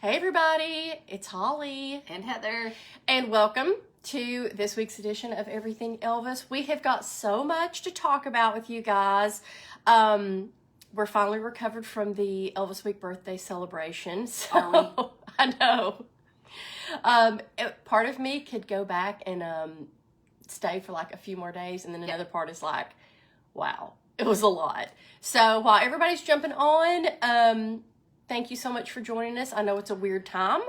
Hey everybody, it's Holly and Heather, and welcome to this week's edition of Everything Elvis. We have got so much to talk about with you guys. We're finally recovered from the Elvis Week Birthday celebration. So, are we? I know. Part of me could go back and stay for like a few more days, and then another part is like, wow, it was a lot. So while everybody's jumping on, thank you so much for joining us. I know it's a weird time,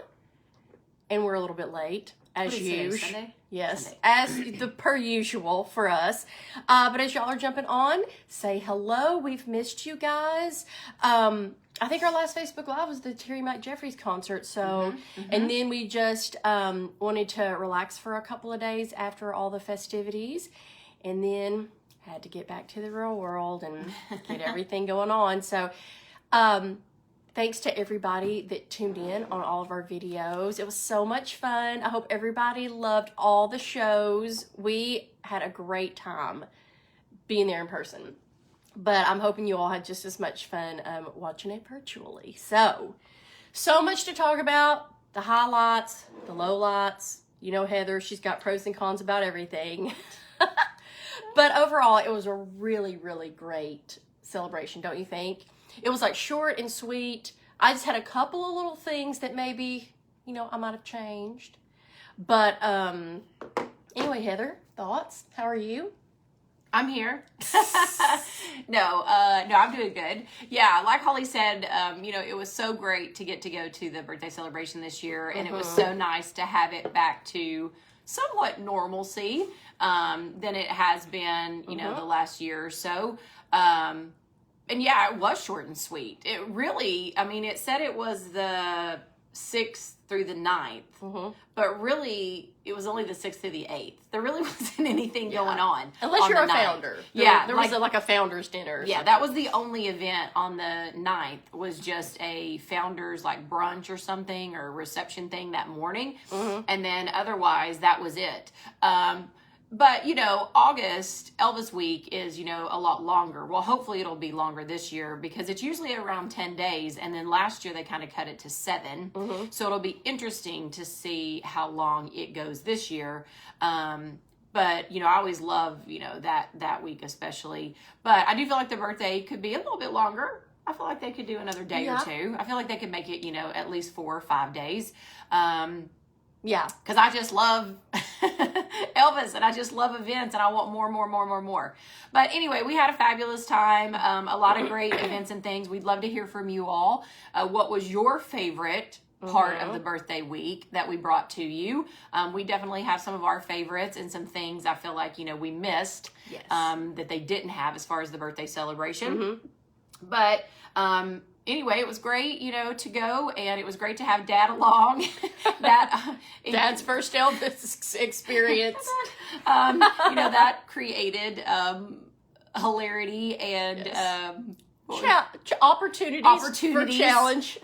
and we're a little bit late, as usual. Sunday? Yes, Sunday. as the per usual for us. But as y'all are jumping on, say hello. We've missed you guys. I think our last Facebook Live was the Terry Jeffries concert. So, and then we just wanted to relax for a couple of days after all the festivities, and then had to get back to the real world and get everything going on. So, thanks to everybody that tuned in on all of our videos. It was so much fun. I hope everybody loved all the shows. We had a great time being there in person. But I'm hoping you all had just as much fun watching it virtually. So much to talk about. The highlights, the lowlights. You know Heather, she's got pros and cons about everything. But overall, it was a really, really great celebration, don't you think? It was like short and sweet. I just had a couple of little things that maybe, I might have changed. But anyway, Heather, thoughts? How are you? I'm here. No, I'm doing good. Yeah, like Holly said, it was so great to get to go to the birthday celebration this year, and it was so nice to have it back to somewhat normalcy than it has been, the last year or so. And yeah, it was short and sweet. It really, it said it was the 6th through the 9th, but really, it was only the 6th through the 8th. There really wasn't anything going on. Unless you're a founder. There was like a founder's dinner. Yeah, that was the only event on the 9th, was just a founder's like brunch or something, or reception thing that morning. And then otherwise, that was it. But, August, Elvis Week is, a lot longer. Well, hopefully it'll be longer this year, because it's usually around 10 days. And then last year they kind of cut it to 7. So it'll be interesting to see how long it goes this year. But, I always love, that week especially. But I do feel like the birthday could be a little bit longer. I feel like they could do another day or two. I feel like they could make it, at least 4 or 5 days. Yeah, because I just love Elvis, and I just love events, and I want more. But anyway, we had a fabulous time, a lot of great events and things. We'd love to hear from you all. What was your favorite part of the birthday week that we brought to you? We definitely have some of our favorites and some things I feel like, we missed that they didn't have as far as the birthday celebration. But anyway, it was great, to go, and it was great to have Dad along. Dad's first Elvis experience. That created hilarity and opportunities for challenge.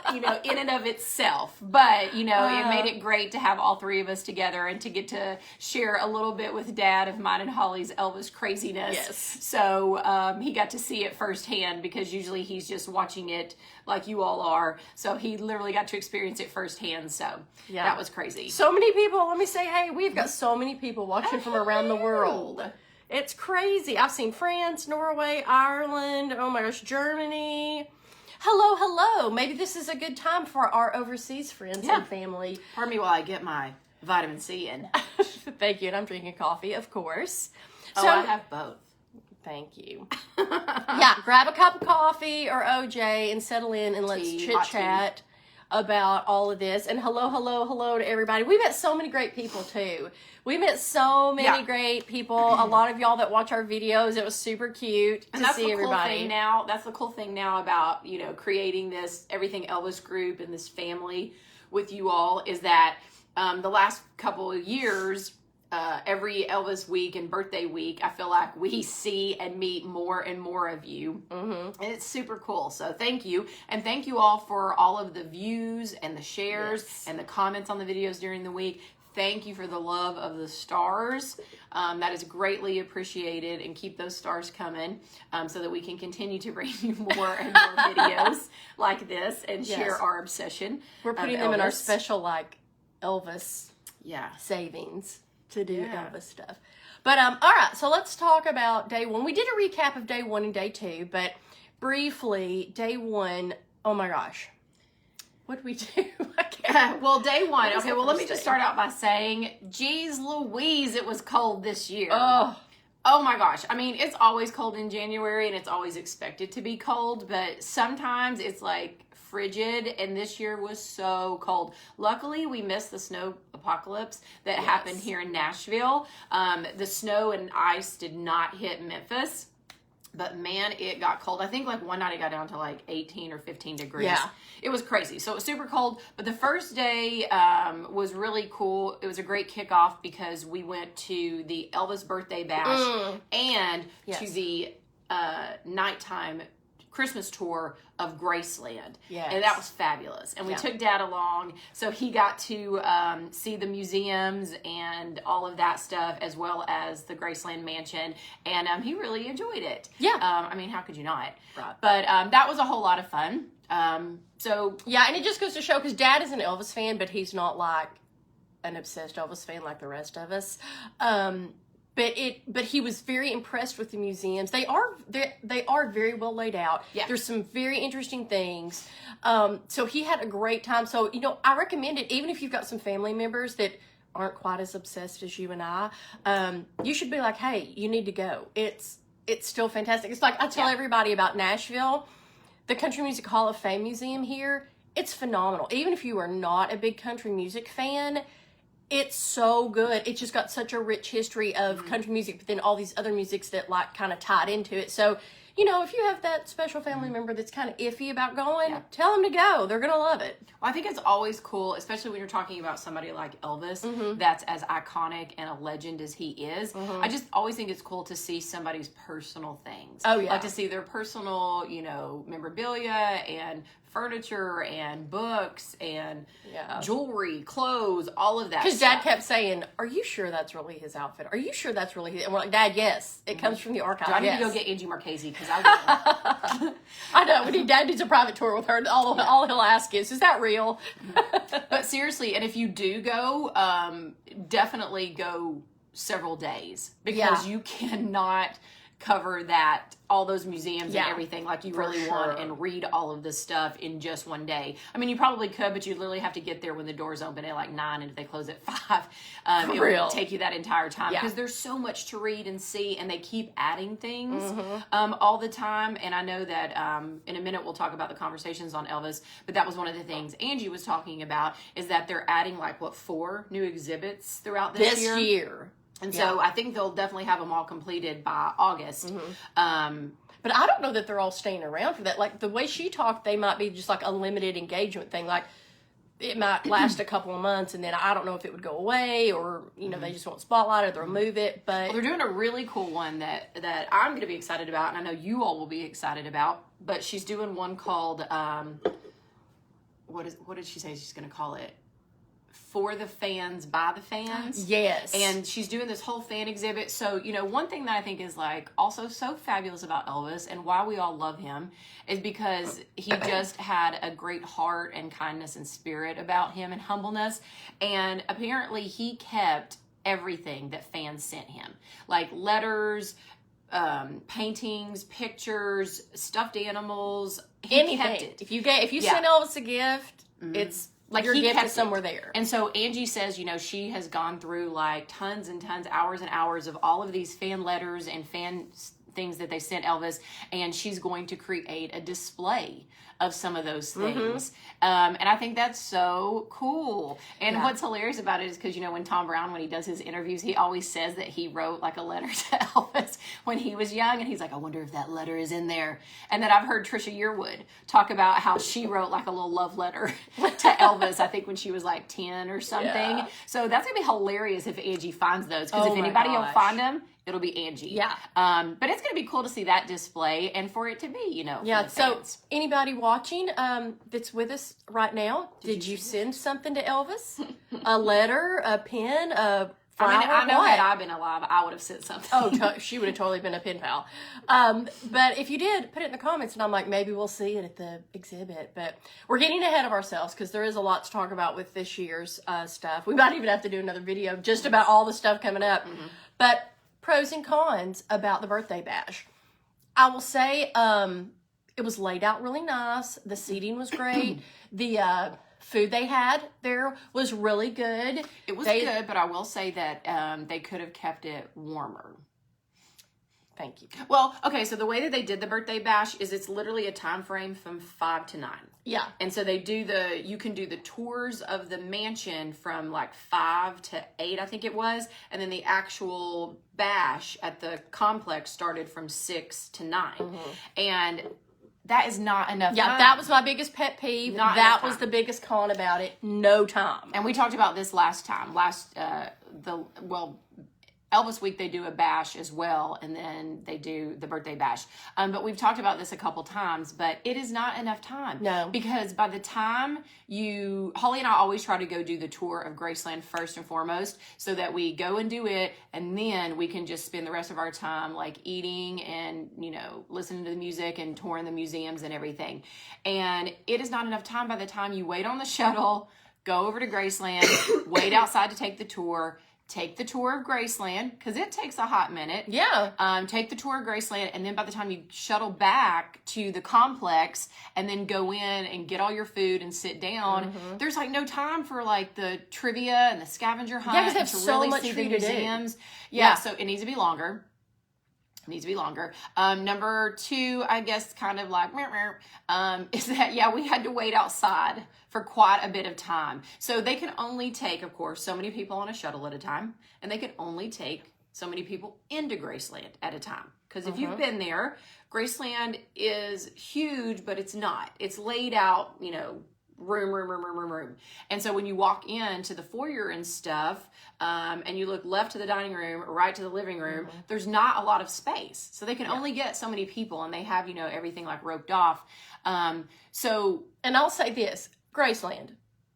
In and of itself. But, it made it great to have all three of us together and to get to share a little bit with Dad of mine and Holly's Elvis craziness. Yes. So he got to see it firsthand, because usually he's just watching it like you all are. So he literally got to experience it firsthand. So that was crazy. So many people, let me say, hey, we've got so many people watching from around the world. It's crazy. I've seen France, Norway, Ireland, oh my gosh, Germany. Hello. Maybe this is a good time for our overseas friends and family. Pardon me while I get my vitamin C in. Thank you. And I'm drinking coffee, of course. So I have both. Thank you. Yeah, grab a cup of coffee or OJ and settle in, and let's chit-chat about all of this. And hello to everybody. We met so many great people too. We met so many great people. A lot of y'all that watch our videos. It was super cute to see everybody. That's the cool thing now about, creating this Everything Elvis group and this family with you all, is that the last couple of years, every Elvis week and birthday week, I feel like we see and meet more and more of you. And it's super cool. So thank you. And thank you all for all of the views and the shares and the comments on the videos during the week. Thank you for the love of the stars. That is greatly appreciated, and keep those stars coming so that we can continue to bring you more and more videos like this and share our obsession. We're putting them in our special, like, Elvis Yeah. savings to do Elvis stuff. But, all right, so let's talk about day one. We did a recap of day one and day two, but briefly, day one, oh my gosh. What did we do? Well, day one. Okay, well, let me just start out by saying, geez Louise, it was cold this year. Oh my gosh. I mean, it's always cold in January, and it's always expected to be cold, but sometimes it's like frigid, and this year was so cold. Luckily, we missed the snow apocalypse that happened here in Nashville. The snow and ice did not hit Memphis, but man, it got cold. I think like one night it got down to like 18 or 15 degrees. Yeah. It was crazy. So it was super cold, but the first day was really cool. It was a great kickoff because we went to the Elvis birthday bash and to the nighttime Christmas tour of Graceland. Yes. And that was fabulous. And we took Dad along, so he got to see the museums and all of that stuff, as well as the Graceland mansion, and he really enjoyed it. Yeah. I mean, how could you not? Right. But that was a whole lot of fun. So yeah, and it just goes to show, because Dad is an Elvis fan, but he's not like an obsessed Elvis fan like the rest of us. But he was very impressed with the museums. They are very well laid out. Yeah. There's some very interesting things. So he had a great time. So, you know, I recommend it, even if you've got some family members that aren't quite as obsessed as you and I. You should be like, hey, you need to go. It's still fantastic. It's like I tell everybody about Nashville, the Country Music Hall of Fame Museum here. It's phenomenal. Even if you are not a big country music fan, it's so good. It's just got such a rich history of country music, but then all these other musics that like kind of tied into it. So, you know, if you have that special family member that's kind of iffy about going, tell them to go. They're going to love it. Well, I think it's always cool, especially when you're talking about somebody like Elvis, that's as iconic and a legend as he is. I just always think it's cool to see somebody's personal things. Oh, yeah. Like to see their personal, you know, memorabilia and furniture and books and jewelry, clothes, all of that. Because Dad kept saying, are you sure that's really his outfit? Are you sure that's really his? And we're like, Dad, yes. It comes from the archive. Do I need to go get Angie Marchese? Because I will. I know. Dad needs a private tour with her. All he'll ask is that real? But seriously, and if you do go, definitely go several days. Because you cannot cover all those museums and everything like you really want and read all of this stuff in just one day. I mean, you probably could, but you literally have to get there when the doors open at like 9, and if they close at 5, it will take you that entire time because there's so much to read and see, and they keep adding things all the time. And I know that in a minute we'll talk about the conversations on Elvis, but that was one of the things Angie was talking about, is that they're adding like 4 new exhibits throughout this year. And so I think they'll definitely have them all completed by August. But I don't know that they're all staying around for that. Like the way she talked, they might be just like a limited engagement thing. Like it might last a couple of months, and then I don't know if it would go away, or you know they just won't spotlight it or remove it. But they're doing a really cool one that I'm going to be excited about, and I know you all will be excited about. But she's doing one called what did she say she's going to call it? For the fans, by the fans. Yes. And she's doing this whole fan exhibit. So, you know, one thing that I think is like also so fabulous about Elvis and why we all love him is because he just had a great heart and kindness and spirit about him and humbleness. And apparently he kept everything that fans sent him. Like letters, paintings, pictures, stuffed animals. He kept it. If you send Elvis a gift, it's like your gift is somewhere there. And so Angie says, you know, she has gone through like tons and tons, hours and hours of all of these fan letters and fan things that they sent Elvis, and she's going to create a display of some of those things. And I think that's so cool. And what's hilarious about it is because, you know, when Tom Brown, when he does his interviews, he always says that he wrote like a letter to Elvis when he was young. And he's like, I wonder if that letter is in there. And then I've heard Trisha Yearwood talk about how she wrote like a little love letter to Elvis, I think when she was like 10 or something. Yeah. So that's going to be hilarious if Angie finds those. Because if anybody will find them, It'll be Angie. Yeah. But it's going to be cool to see that display and for it to be, you know. Yeah. For the So fans. anybody watching that's with us right now, did you send something to Elvis? A letter, a pen, a flower? I know what? had I been alive, I would have said something. Oh, she would have totally been a pen pal. But if you did, put it in the comments, and I'm like, maybe we'll see it at the exhibit. But we're getting ahead of ourselves because there is a lot to talk about with this year's stuff. We might even have to do another video just about all the stuff coming up. Mm-hmm. But pros and cons about the birthday bash. I will say it was laid out really nice. The seating was great. The food they had there was really good. It was good, but I will say that they could have kept it warmer. Thank you. Well, okay, so the way that they did the birthday bash is it's literally a time frame from 5 to 9. Yeah. And so you can do the tours of the mansion from like 5 to 8, I think it was. And then the actual bash at the complex started from 6 to 9. Mm-hmm. And that is not enough time. That was my biggest pet peeve. That was the biggest con about it. No time. And we talked about this last time. Elvis Week, they do a bash as well, and then they do the birthday bash. But we've talked about this a couple times, but it is not enough time. No. Because by the time Holly and I always try to go do the tour of Graceland first and foremost, so that we go and do it, and then we can just spend the rest of our time like eating and, you know, listening to the music and touring the museums and everything. And it is not enough time by the time you wait on the shuttle, go over to Graceland, wait outside to take the tour, take the tour of Graceland, because it takes a hot minute. Yeah. Take the tour of Graceland, and then by the time you shuttle back to the complex and then go in and get all your food and sit down, there's like no time for like the trivia and the scavenger hunt. Yeah, because they have to so really much see for the you to do. museums. Yeah, so it needs to be longer. Number 2, I guess, kind of like, is that, we had to wait outside for quite a bit of time. So they can only take, of course, so many people on a shuttle at a time, and they can only take so many people into Graceland at a time. Because if you've been there, Graceland is huge, but it's not. It's laid out, you know, room. And so when you walk into the foyer and stuff, and you look left to the dining room, right to the living room, there's not a lot of space. So they can only get so many people, and they have, you know, everything like roped off. And I'll say this, Graceland,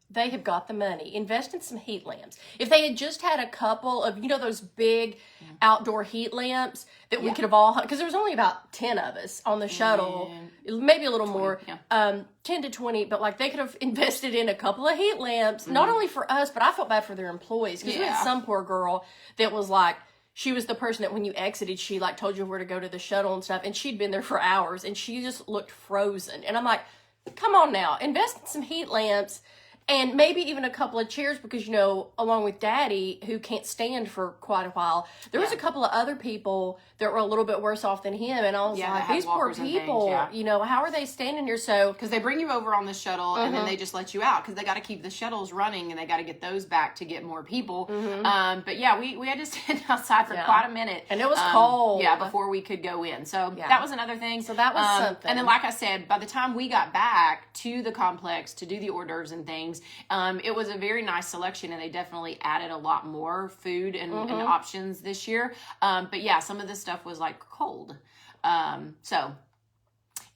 they have got the money. Invest in some heat lamps. If they had just had a couple of, you know, those big outdoor heat lamps that we could have all, because there was only about 10 of us on the shuttle, maybe a little 20, more, 10 to 20, but like they could have invested in a couple of heat lamps, not only for us, but I felt bad for their employees, because we had some poor girl that was like, she was the person that when you exited, she like told you where to go to the shuttle and stuff, and she'd been there for hours, and she just looked frozen. And I'm like, come on now, invest in some heat lamps. And maybe even a couple of chairs, because, you know, along with Daddy, who can't stand for quite a while, there was a couple of other people that were a little bit worse off than him. And I was like, these poor people, you know, how are they standing here? So, because they bring you over on the shuttle and then they just let you out, because they got to keep the shuttles running and they got to get those back to get more people. But yeah, we had to stand outside for quite a minute. And it was cold. Yeah, before we could go in. So that was another thing. So that was something. And then, like I said, by the time we got back to the complex to do the hors d'oeuvres and things, it was a very nice selection, and they definitely added a lot more food and options this year. But yeah, some of this stuff was like cold. So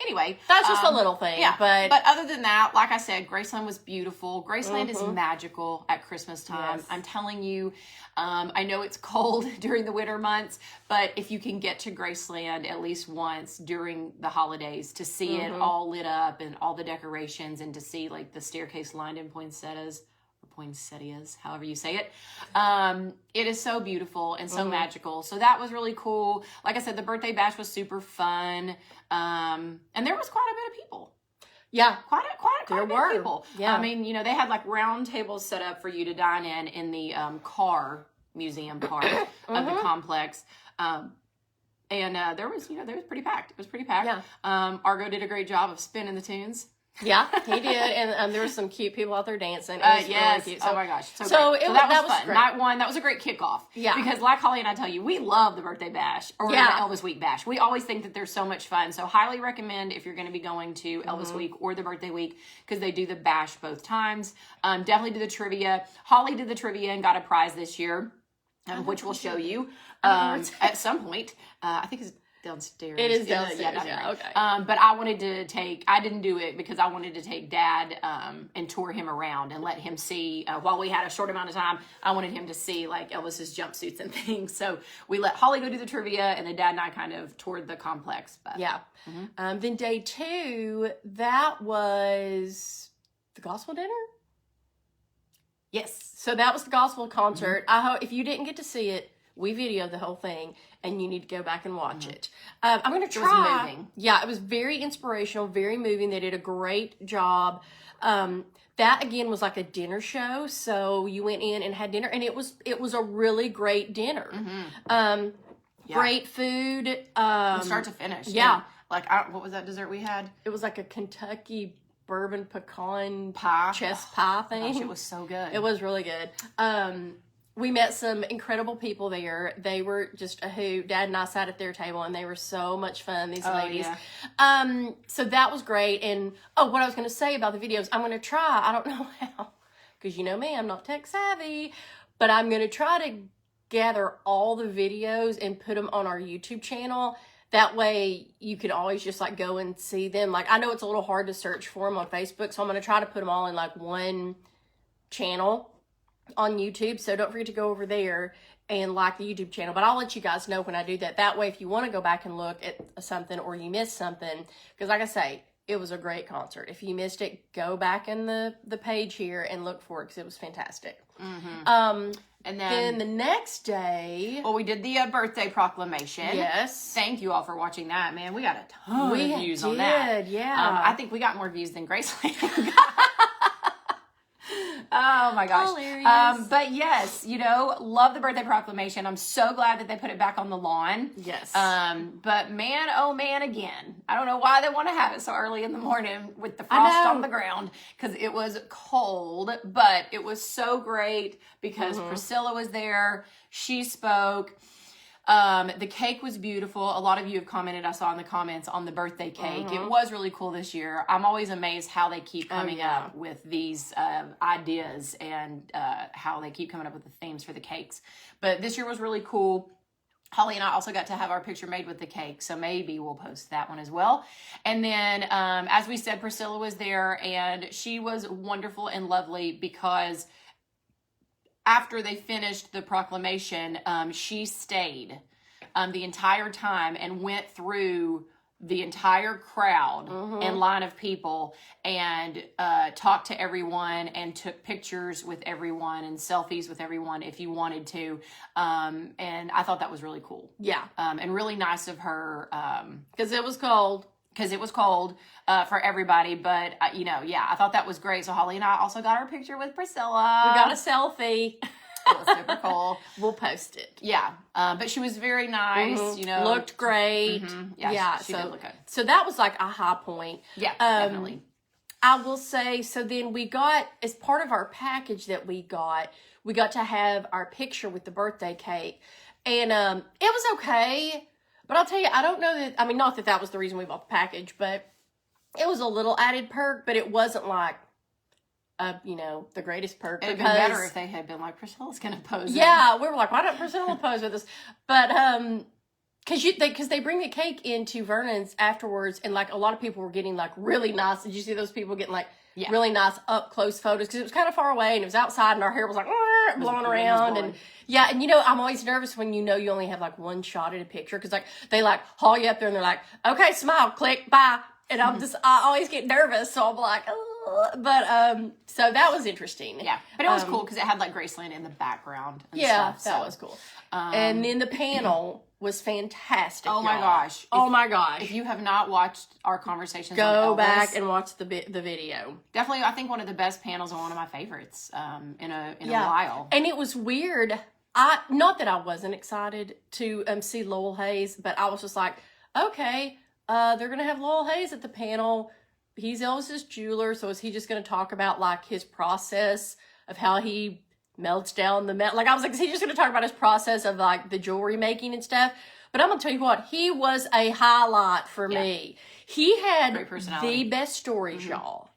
anyway, that's just a little thing. Yeah, but other than that, like I said, Graceland was beautiful. Graceland is magical at Christmas time. Yes. I'm telling you, I know it's cold during the winter months, but if you can get to Graceland at least once during the holidays to see it all lit up and all the decorations, and to see like the staircase lined in poinsettias, however you say it. It is so beautiful and so magical. So that was really cool. Like I said, the birthday bash was super fun. And there was quite a bit of people. yeah, Quite a bit of people. Yeah. I mean, you know, they had like round tables set up for you to dine in the car museum part of the complex. And there was pretty packed. It was pretty packed. Yeah. Argo did a great job of spinning the tunes. Yeah, he did, and there were some cute people out there dancing. It was yes. really cute. So, oh my gosh. So that was fun. Great. Night 1, that was a great kickoff. Yeah. Because like Holly and I tell you, we love the birthday bash or the Elvis Week bash. We always think that they're so much fun. So highly recommend if you're going to be going to Elvis Week or the birthday week, because they do the bash both times. Definitely do the trivia. Holly did the trivia and got a prize this year. which we'll show you at some point. I think it's downstairs. It is downstairs. Yeah, okay. But I wanted to I didn't do it because I wanted to take Dad and tour him around and let him see, while we had a short amount of time, I wanted him to see like Elvis's jumpsuits and things. So we let Holly go do the trivia, and then Dad and I kind of toured the complex. But yeah. Then day 2, that was the gospel dinner. yes. So that was the gospel concert. I hope if you didn't get to see it, we videoed the whole thing, and you need to go back and watch it. I'm going to try. It was moving. Yeah, it was very inspirational, very moving. They did a great job. That again was like a dinner show, so you went in and had dinner, and it was a really great dinner. Great food, From start to finish. Yeah, and, like what was that dessert we had? it was like a Kentucky bourbon pecan Pie. chess pie thing. Gosh, it was so good. It was really good. We met some incredible people there. They were just a hoot. Dad and I sat at their table, and they were so much fun, these ladies. Yeah. So that was great. And, what I was going to say about the videos, I'm going to try. I don't know how, because you know me, I'm not tech savvy. But I'm going to try to gather all the videos and put them on our YouTube channel. That way you can always just like go and see them. Like, I know it's a little hard to search for them on Facebook, so I'm going to try to put them all in like one channel on YouTube. So don't forget to go over there and like the YouTube channel. But I'll let you guys know when I do that. That way, if you want to go back and look at something or you missed something, because like I say, it was a great concert. If you missed it, go back in the page here and look for it, because it was fantastic. And Then the next day, well, we did the birthday proclamation. yes, Thank you all for watching that, man. We got a ton we of views did, on that. yeah. I think we got more views than Graceland. Oh my gosh. Hilarious. But yes, love the birthday proclamation. I'm so glad that they put it back on the lawn. Yes. But man, oh man, again, I don't know why they want to have it so early in the morning with the frost on the ground, because it was cold, but it was so great because Priscilla was there. She spoke. The cake was beautiful. A lot of you have commented, I saw in the comments, on the birthday cake. It was really cool this year. I'm always amazed how they keep coming up with these ideas and how they keep coming up with the themes for the cakes. But this year was really cool. Holly and I also got to have our picture made with the cake, so maybe we'll post that one as well. And then, as we said, Priscilla was there, and she was wonderful and lovely because after they finished the proclamation, she stayed the entire time and went through the entire crowd and line of people and talked to everyone and took pictures with everyone and selfies with everyone if you wanted to. And I thought that was really cool. Yeah. And really nice of her. Because it was cold. Because it was cold for everybody. But, I thought that was great. So Holly and I also got our picture with Priscilla. We got a selfie. It was super cool. We'll post it. Yeah. But she was very nice, Looked great. Yeah, she did look good. So that was like a high point. Yeah, definitely. I will say, so then we got, as part of our package that we got to have our picture with the birthday cake. And it was okay. But I'll tell you, I don't know that, not that that was the reason we bought the package, but it was a little added perk, but it wasn't like, the greatest perk. It'd been better if they had been like, Priscilla's going to pose. Yeah, we were like, why don't Priscilla pose with us? But, because they bring the cake into Vernon's afterwards, and like a lot of people were getting like really nice. Did you see those people getting like really nice up close photos? Because it was kind of far away and it was outside, and our hair was like blowing around. And yeah, and I'm always nervous when you only have like one shot at a picture, because like they like haul you up there and they're like, okay, smile, click, bye. And I always get nervous, so I'm like, oh. But so that was interesting. Yeah, but it was cool because it had like Graceland in the background. And stuff, that was cool. And then the panel was fantastic. Oh my gosh! Oh my gosh! If you have not watched our conversations, go on Elvis, back and watch the video. Definitely, I think one of the best panels and one of my favorites in a while. And it was weird. Not that I wasn't excited to see Lowell Hayes, but I was just like, okay, they're gonna have Lowell Hayes at the panel. He's Elvis's jeweler, so is he just going to talk about like his process of how he melts down the metal? Like I was like, is he just going to talk about his process of like the jewelry making and stuff? But I'm going to tell you what, he was a highlight for me. He had the best stories, y'all,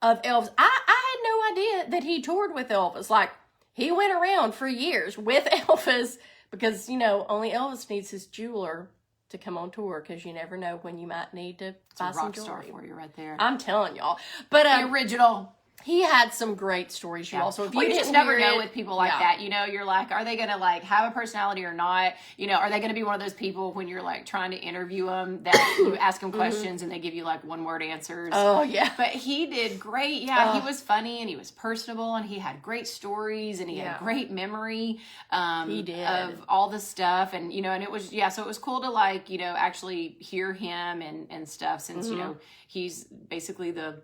of Elvis. I had no idea that he toured with Elvis. Like he went around for years with Elvis because, you know, only Elvis needs his jeweler to come on tour because you never know when you might need to buy some jewelry. Rock star for you right there. I'm telling y'all. But the original. he had some great stories, you all. So if you just never know with people like that. You know, you're like, are they going to like have a personality or not? You know, are they going to be one of those people when you're like trying to interview them that you ask them questions and they give you like one word answers? Oh, yeah. But he did great. Yeah, he was funny and he was personable and he had great stories and he had great memory. He did. Of all the stuff. And, you know, and it was, so it was cool to like, you know, actually hear him and stuff since, you know, he's basically the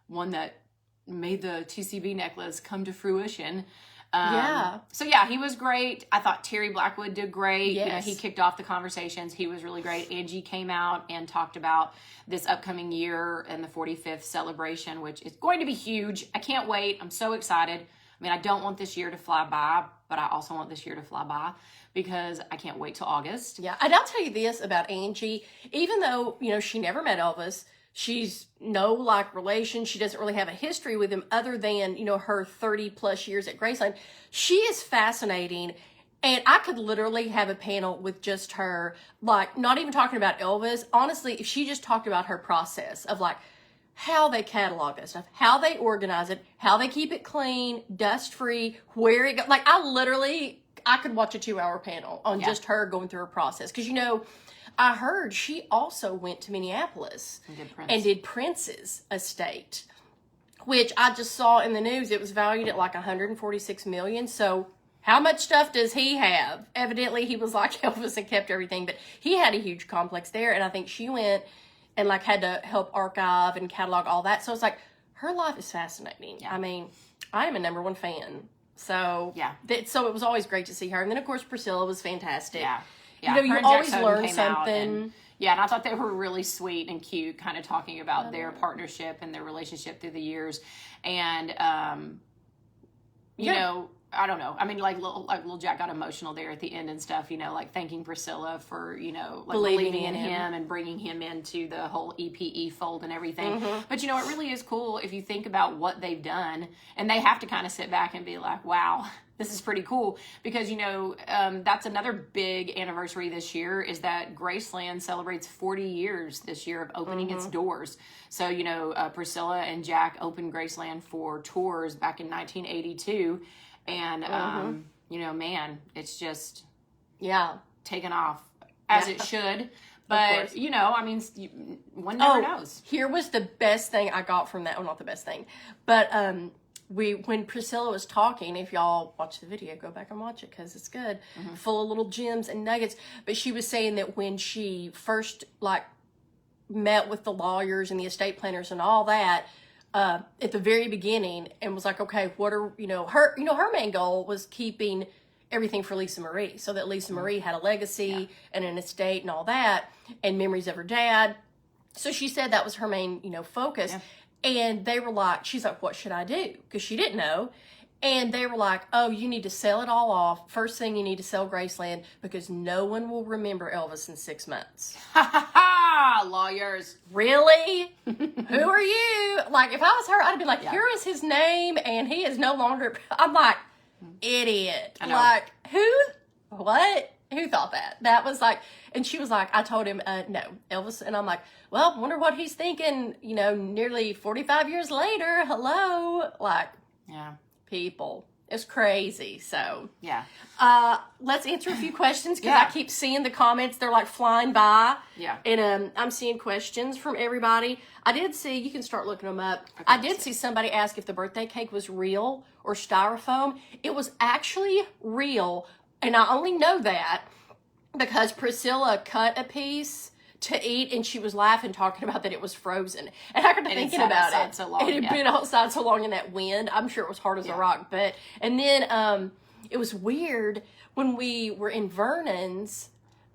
one that made the TCB necklace come to fruition. So he was great. I thought Terry Blackwood did great. Yes. You know, he kicked off the conversations. He was really great. Angie came out and talked about this upcoming year and the 45th celebration, which is going to be huge. I can't wait. I'm so excited. I mean, I don't want this year to fly by, but I also want this year to fly by because I can't wait till August. Yeah, and I'll tell you this about Angie. Even though, you know, she never met Elvis, she's no like relation. She doesn't really have a history with him other than, you know, her 30 plus years at Graceland. She is fascinating. And I could literally have a panel with just her, like not even talking about Elvis. Honestly, if she just talked about her process of like how they catalog that stuff, how they organize it, how they keep it clean, dust free, where it goes. Like I could watch a 2-hour panel on just her going through her process. Cause you know, I heard she also went to Minneapolis and did Prince's estate, which I just saw in the news. It was valued at like $146 million. So how much stuff does he have? Evidently, he was like Elvis and kept everything, but he had a huge complex there. And I think she went and like had to help archive and catalog all that. So it's like her life is fascinating. Yeah. I mean, I am a #1 fan. So so it was always great to see her. And then of course Priscilla was fantastic. Yeah. You know, you always learn something. And I thought they were really sweet and cute, kind of talking about their partnership and their relationship through the years. And, you know, I don't know. I mean, like little Jack got emotional there at the end and stuff, you know, like thanking Priscilla for, you know, like believing in him and bringing him into the whole EPE fold and everything. But, you know, it really is cool if you think about what they've done, and they have to kind of sit back and be like, wow, this is pretty cool, because, you know, that's another big anniversary this year is that Graceland celebrates 40 years this year of opening its doors. So, you know, Priscilla and Jack opened Graceland for tours back in 1982. And, you know, man, it's just taken off as it should. But, you know, I mean, one never knows. Here was the best thing I got from that. Well, not the best thing, but when Priscilla was talking, if y'all watch the video, go back and watch it because it's good, full of little gems and nuggets. But she was saying that when she first like met with the lawyers and the estate planners and all that, at the very beginning, and was like, okay, what are, her main goal was keeping everything for Lisa Marie, so that Lisa Marie had a legacy and an estate and all that, and memories of her dad. So she said that was her main, focus. Yeah. And they were like, she's like, what should I do? Because she didn't know. And they were like, oh, you need to sell it all off. First thing, you need to sell Graceland because no one will remember Elvis in 6 months. Ha ha ha! Lawyers. Really? Who are you? Like, if I was her, I'd be like, here is his name, and he is no longer. I'm like, idiot. I know. Like, what? Who thought that? That was like, and she was like, I told him, no, Elvis. And I'm like, well, wonder what he's thinking, nearly 45 years later. Hello. Like, people. It's crazy. So, let's answer a few questions because I keep seeing the comments. They're like flying by. Yeah. And I'm seeing questions from everybody. I did see, you can start looking them up. Okay, I did see somebody ask if the birthday cake was real or styrofoam. It was actually real. And I only know that because Priscilla cut a piece to eat, and she was laughing, talking about that it was frozen. And I got to thinking about it. So long, it had been outside so long in that wind. I'm sure it was hard as a rock. And then it was weird when we were in Vernon's.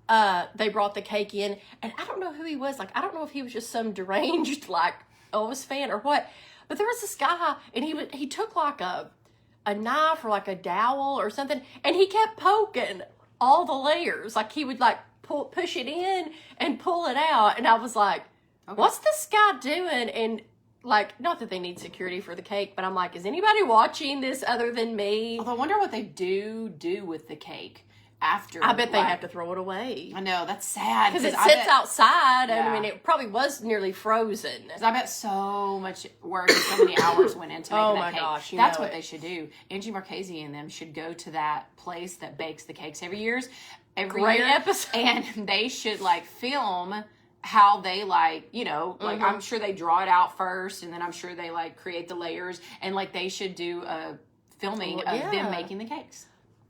They brought the cake in, and I don't know who he was. Like, I don't know if he was just some deranged like Elvis fan or what. But there was this guy, and he took like a knife or like a dowel or something, and he kept poking all the layers. Like, he would like push it in and pull it out, and I was like, what's this guy doing? And like, not that they need security for the cake, but I'm like, is anybody watching this other than me? Although I wonder what they do with the cake after. I bet they have to throw it away. I know, that's sad. Because it sits outside, and Yeah. I mean, it probably was nearly frozen. Because I bet so much work and so many hours went into making that cake. Gosh, That's what they should do. Angie Marchese and them should go to that place that bakes the cakes every year. Great episode. And they should, like, film how they, like, you know, like, I'm sure they draw it out first, and then I'm sure they, like, create the layers. And, like, they should do a filming of them making the cakes.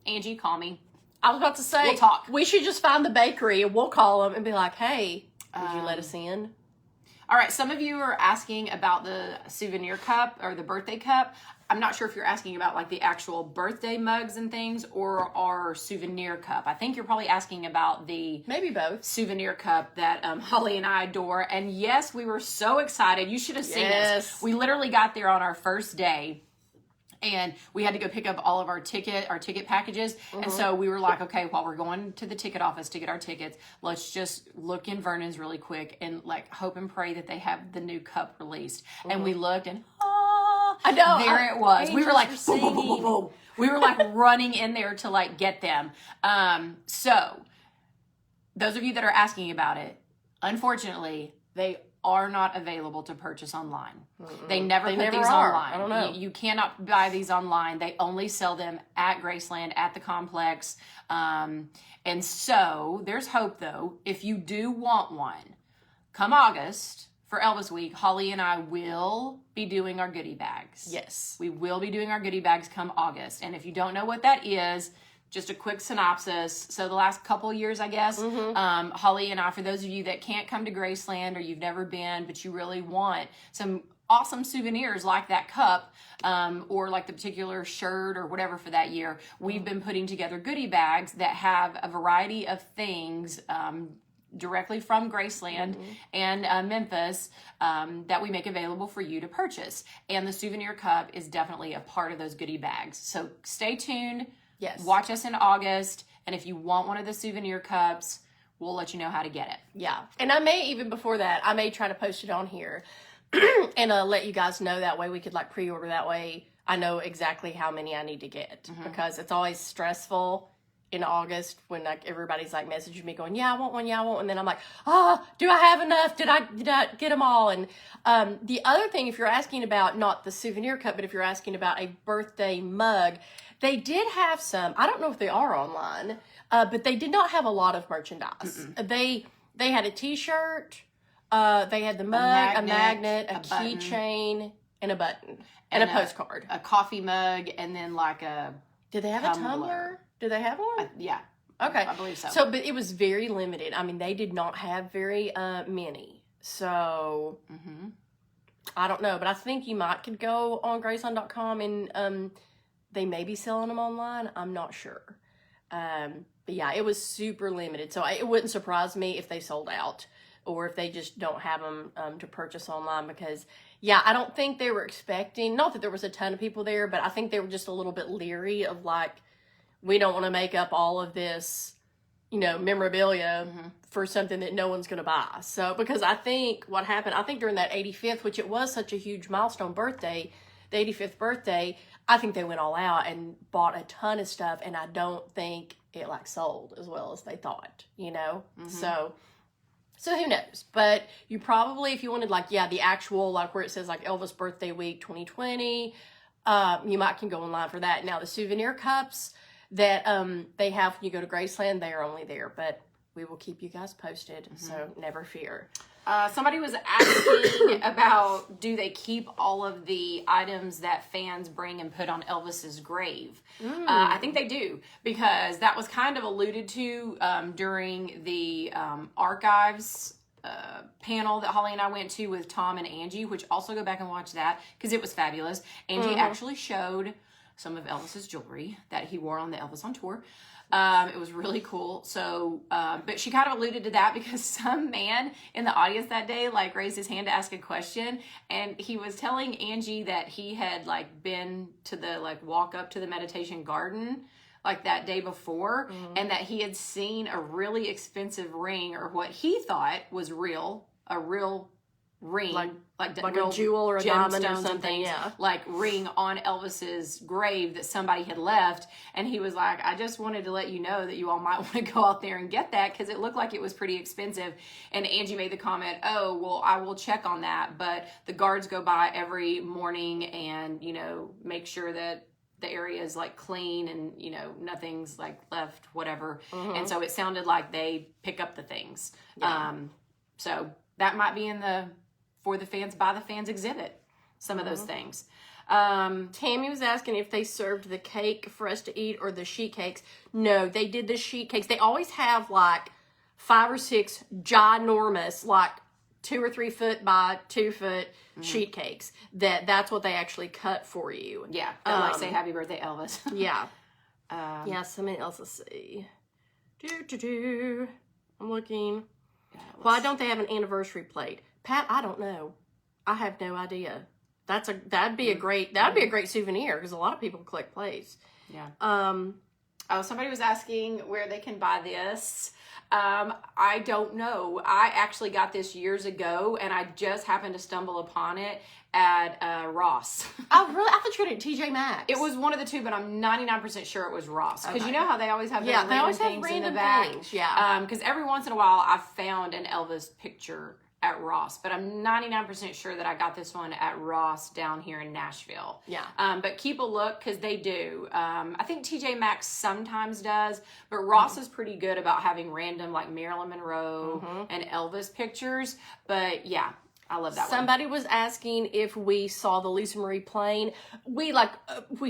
Angie, call me. I was about to say, We'll talk. We should just find the bakery and we'll call them and be like, hey, would you let us in? All right, some of you are asking about the souvenir cup or the birthday cup. I'm not sure if you're asking about like the actual birthday mugs and things or our souvenir cup. I think you're probably asking about the maybe both souvenir cup that Holly and I adore. And yes, we were so excited. You should have seen us. We literally got there on our first day. And we had to go pick up all of our ticket packages. And so we were like, okay, while we're going to the ticket office to get our tickets, let's just look in Vernon's really quick and like hope and pray that they have the new cup released. And we looked and I know. There it was. We were like, boom, boom, boom, boom, boom. We were like running in there to like get them. So those of you that are asking about it, unfortunately, they are not available to purchase online. They never put these online. I don't know. You cannot buy these online. They only sell them at Graceland, at the complex. And so there's hope though. If you do want one, come August for Elvis Week, Holly and I will be doing our goodie bags. Yes. We will be doing our goodie bags come August. And if you don't know what that is, just a quick synopsis. So the last couple years, I guess, Holly and I, for those of you that can't come to Graceland or you've never been, but you really want some awesome souvenirs like that cup or like the particular shirt or whatever for that year, we've been putting together goodie bags that have a variety of things directly from Graceland and Memphis that we make available for you to purchase. And the souvenir cup is definitely a part of those goodie bags. So stay tuned. Yes. Watch us in August, and if you want one of the souvenir cups, we'll let you know how to get it. Yeah. And I may, even before that, I may try to post it on here and let you guys know that way. We could like pre-order that way. I know exactly how many I need to get because it's always stressful in August when like everybody's like messaging me going, yeah, I want one. And then I'm like, do I have enough? Did I get them all? And the other thing, if you're asking about not the souvenir cup, but if you're asking about a birthday mug, they did have some. I don't know if they are online, but they did not have a lot of merchandise. They had a T-shirt, they had the mug, a magnet, a keychain, and a button, and a postcard, a coffee mug, and then like a. Did they have a tumbler? Did they have one? Yeah. Okay. I believe so. So, but it was very limited. I mean, they did not have very many. So, I don't know, but I think you might could go on Graceland.com and they may be selling them online. I'm not sure. But yeah, it was super limited. So it wouldn't surprise me if they sold out or if they just don't have them to purchase online because, yeah, I don't think they were expecting, not that there was a ton of people there, but I think they were just a little bit leery of like, we don't want to make up all of this, memorabilia for something that no one's going to buy. So, because I think what happened, I think during that 85th, which it was such a huge milestone birthday, the 85th birthday, I think they went all out and bought a ton of stuff, and I don't think it like sold as well as they thought, So who knows? But you probably, if you wanted like, the actual, like where it says like Elvis Birthday Week 2020, you might can go online for that. Now the souvenir cups that they have when you go to Graceland, they are only there, but we will keep you guys posted, so never fear. Somebody was asking about, do they keep all of the items that fans bring and put on Elvis's grave? I think they do, because that was kind of alluded to during the archives panel that Holly and I went to with Tom and Angie, which also go back and watch that, because it was fabulous. Angie actually showed some of Elvis's jewelry that he wore on the Elvis on Tour. It was really cool. So, but she kind of alluded to that because some man in the audience that day, like, raised his hand to ask a question. And he was telling Angie that he had, like, been to the, like, walk up to the meditation garden, like, that day before. And that he had seen a really expensive ring, or what he thought was a real ring, like a jewel or a diamond or something, like ring on Elvis's grave that somebody had left. And he was like, I just wanted to let you know that you all might want to go out there and get that because it looked like it was pretty expensive. And Angie made the comment, oh, well, I will check on that. But the guards go by every morning and, make sure that the area is like clean and, nothing's like left, whatever. And so it sounded like they pick up the things. Yeah. So that might be in the For the Fans, By the Fans exhibit, some of those things. Tammy was asking if they served the cake for us to eat or the sheet cakes. No, they did the sheet cakes. They always have like 5 or 6 ginormous, like 2 or 3 foot by 2 foot sheet cakes. That's what they actually cut for you. Yeah, they'll like say Happy Birthday, Elvis. Yeah. Something else. Let's see. I'm looking. Why don't they have an anniversary plate? Pat, I don't know. I have no idea. That'd be a great souvenir because a lot of people collect plates. Yeah. Somebody was asking where they can buy this. I don't know. I actually got this years ago, and I just happened to stumble upon it at Ross. Oh, really? I thought you got it at TJ Maxx. It was one of the two, but I'm 99% sure it was Ross. Because you know how they always have they always have things random in the back? things. Yeah. Because every once in a while, I found an Elvis picture at Ross, but I'm 99% sure that I got this one at Ross down here in Nashville. Yeah. But keep a look because they do. I think TJ Maxx sometimes does, but Ross is pretty good about having random like Marilyn Monroe and Elvis pictures. But yeah, I love that one. Somebody was asking if we saw the Lisa Marie plane. We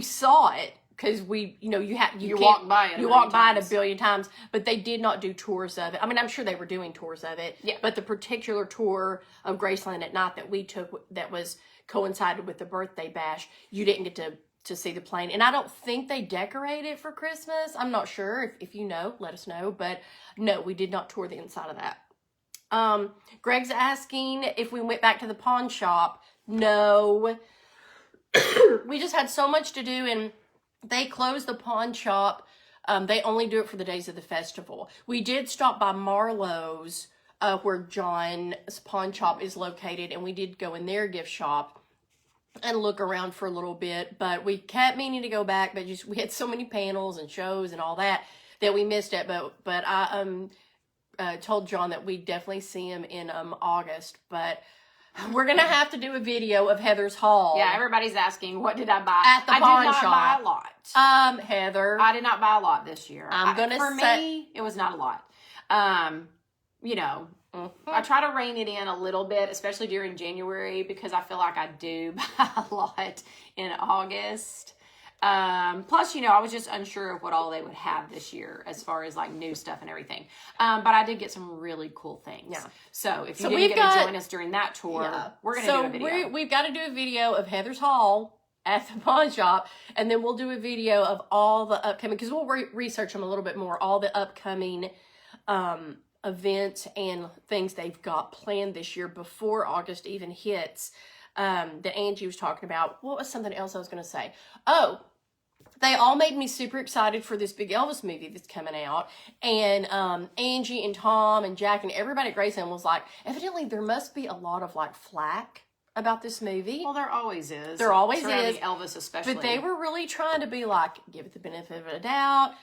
saw it. Because you walk by it. You walk by it a billion times, but they did not do tours of it. I mean, I'm sure they were doing tours of it. Yeah. But the particular tour of Graceland at night that we took, that was coincided with the birthday bash, you didn't get to see the plane. And I don't think they decorate it for Christmas. I'm not sure. If you know, let us know. But no, we did not tour the inside of that. Greg's asking if we went back to the pawn shop. No. We just had so much to do, and they closed the pawn shop. They only do it for the days of the festival. We did stop by Marlowe's, where John's pawn shop is located, and we did go in their gift shop and look around for a little bit. But we kept meaning to go back, but we had so many panels and shows and all that we missed it. But I told John that we'd definitely see him in August. But we're going to have to do a video of Heather's haul. Yeah, everybody's asking, what did I buy? At the pawn shop. I did not buy a lot. Heather. I did not buy a lot this year. For say... me, it was not a lot. I try to rein it in a little bit, especially during January, because I feel like I do buy a lot in August. Plus, I was just unsure of what all they would have this year as far as like new stuff and everything. But I did get some really cool things. Yeah. So if you didn't get to join us during that tour, we're going to do a video. We've got to do a video of Heather's haul at the pawn shop, and then we'll do a video of all the upcoming, because we'll research them a little bit more, all the upcoming events and things they've got planned this year before August even hits, that Angie was talking about. What was something else I was going to say? Oh, they all made me super excited for this big Elvis movie that's coming out. And Angie and Tom and Jack and everybody at Graceland was like, evidently there must be a lot of like flack about this movie. Well, there always is. There always is. Elvis especially. But they were really trying to be like, give it the benefit of a doubt.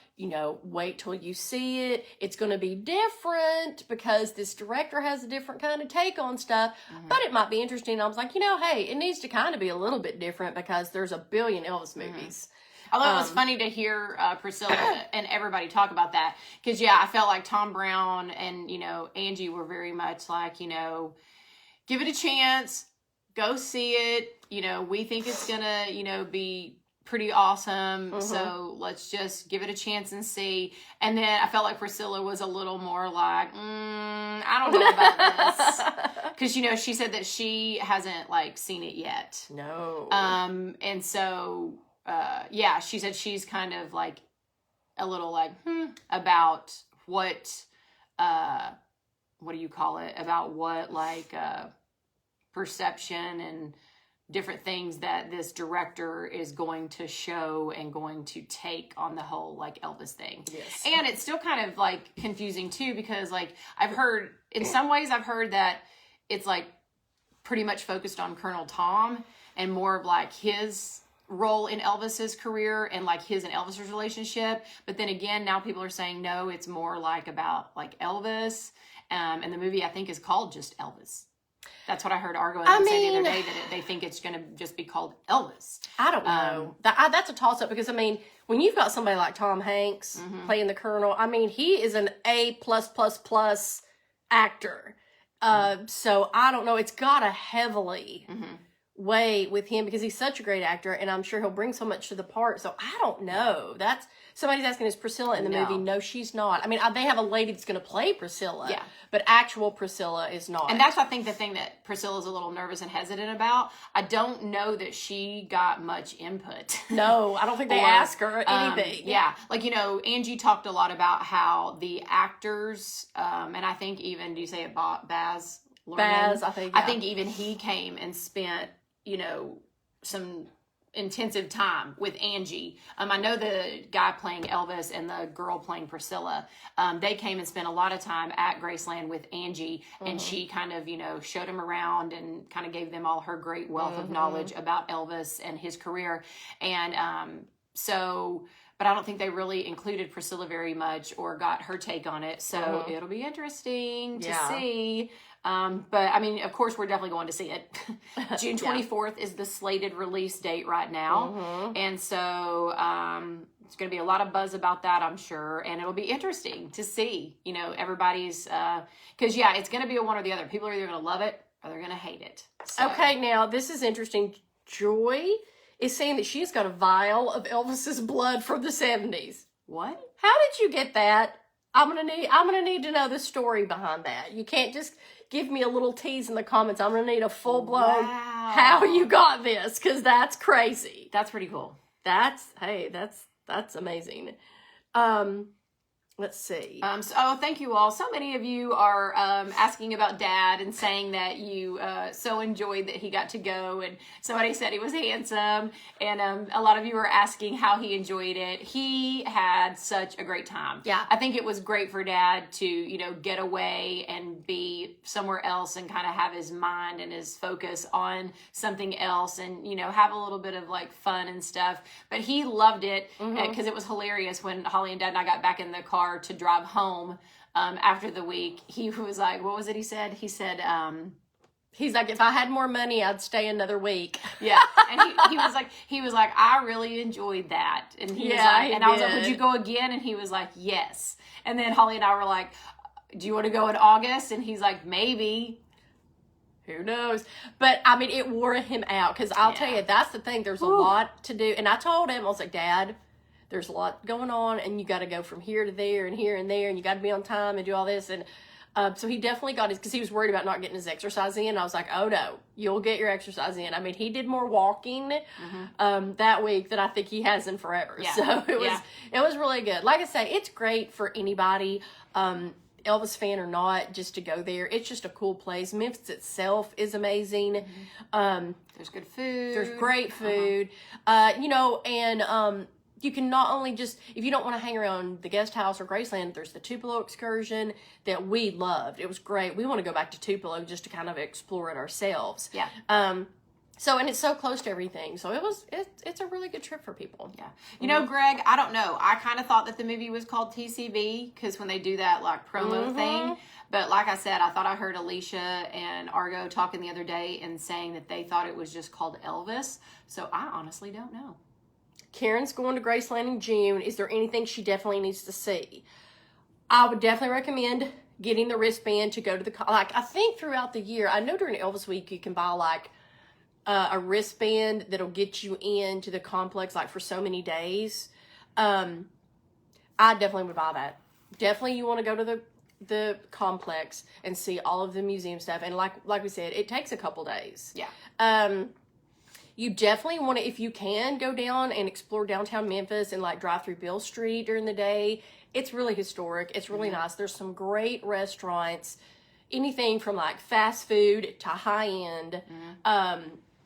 Wait till you see it. It's going to be different because this director has a different kind of take on stuff. But it might be interesting. I was like, hey, it needs to kind of be a little bit different because there's a billion Elvis movies. Although it was funny to hear Priscilla and everybody talk about that. Because, I felt like Tom Brown and, Angie were very much like, give it a chance. Go see it. We think it's going to, be pretty awesome. So let's just give it a chance and see. And then I felt like Priscilla was a little more like, I don't know about this. Because, she said that she hasn't, seen it yet. No. And so... she said she's kind of like a little like about what do you call it? About what perception and different things that this director is going to show and going to take on the whole Elvis thing. Yes. And it's still kind of confusing too, because I've heard in some ways that it's pretty much focused on Colonel Tom and more of like his role in Elvis's career and like his and Elvis's relationship. But then again, now people are saying, no, it's more like about like Elvis. And the movie, I think, is called just Elvis. That's what I heard Argo and say the other day, that they think it's going to just be called Elvis. I don't know. That's a toss-up because, I mean, when you've got somebody like Tom Hanks playing the Colonel, I mean, he is an A+++ actor. So I don't know. It's got to heavily weigh with him because he's such a great actor, and I'm sure he'll bring so much to the part. So I don't know. That's somebody's asking, is Priscilla in the movie? No, she's not. I mean, they have a lady that's going to play Priscilla, but actual Priscilla is not. And that's, I think, the thing that Priscilla's a little nervous and hesitant about. I don't know that she got much input. No, I don't think they ask her anything. Yeah, like, you know, Angie talked a lot about how the actors, and I think even, do you say it, Baz? Baz, I think. I think even he came and spent, you know, some intensive time with Angie. I know the guy playing Elvis and the girl playing Priscilla, they came and spent a lot of time at Graceland with Angie, and she kind of, you know, showed him around and kind of gave them all her great wealth of knowledge about Elvis and his career. And but I don't think they really included Priscilla very much or got her take on it. So it'll be interesting to see. But I mean, of course, we're definitely going to see it. June 24th is the slated release date right now. And so, it's going to be a lot of buzz about that, I'm sure. And it'll be interesting to see, you know, everybody's, cause it's going to be a one or the other. People are either going to love it or they're going to hate it. So. Okay. Now this is interesting. Joy is saying that she's got a vial of Elvis's blood from the 70s. What? How did you get that? I'm gonna need to know the story behind that. You can't just give me a little tease in the comments. I'm gonna need a full blown how you got this, because that's crazy. That's pretty cool. That's amazing. Let's see. Thank you all. So many of you are asking about Dad and saying that you so enjoyed that he got to go, and somebody said he was handsome, and a lot of you are asking how he enjoyed it. He had such a great time. Yeah. I think it was great for Dad to, you know, get away and be somewhere else and kind of have his mind and his focus on something else and, you know, have a little bit of like fun and stuff. But he loved it because it was hilarious when Holly and Dad and I got back in the car to drive home after the week. He was like, what was it he said? He said, he's like, if I had more money, I'd stay another week. Yeah. And he was like, I really enjoyed that. And he was like, and I was like, would you go again? And he was like, yes. And then Holly and I were like, do you want to go in August? And he's like, maybe. Who knows? But I mean, it wore him out, because I'll tell you, that's the thing. There's a lot to do. And I told him, I was like, Dad, there's a lot going on, and you got to go from here to there and here and there, and you got to be on time and do all this. And so he definitely got his, because he was worried about not getting his exercise in. I was like, oh no, you'll get your exercise in. I mean, he did more walking that week than I think he has in forever. Yeah. So it was really good. Like I say, it's great for anybody, Elvis fan or not, just to go there. It's just a cool place. Memphis itself is amazing. There's good food. There's great food. You know, and you can not only just, if you don't want to hang around the guest house or Graceland, there's the Tupelo excursion that we loved. It was great. We want to go back to Tupelo just to kind of explore it ourselves. Yeah. So, and it's so close to everything. So it's a really good trip for people. Yeah. You know, Greg, I don't know. I kind of thought that the movie was called TCB because when they do that like promo thing. But like I said, I thought I heard Alicia and Argo talking the other day and saying that they thought it was just called Elvis. So I honestly don't know. Karen's going to Graceland in June. Is there anything she definitely needs to see? I would definitely recommend getting the wristband to go to the, like, I think throughout the year, I know during Elvis Week, you can buy like a wristband that'll get you into the complex like for so many days. I definitely would buy that. Definitely you want to go to the complex and see all of the museum stuff. And like we said, it takes a couple days. Yeah. You definitely want to, if you can, go down and explore downtown Memphis and like drive through Beale Street during the day. It's really historic. It's really nice. There's some great restaurants, anything from like fast food to high end.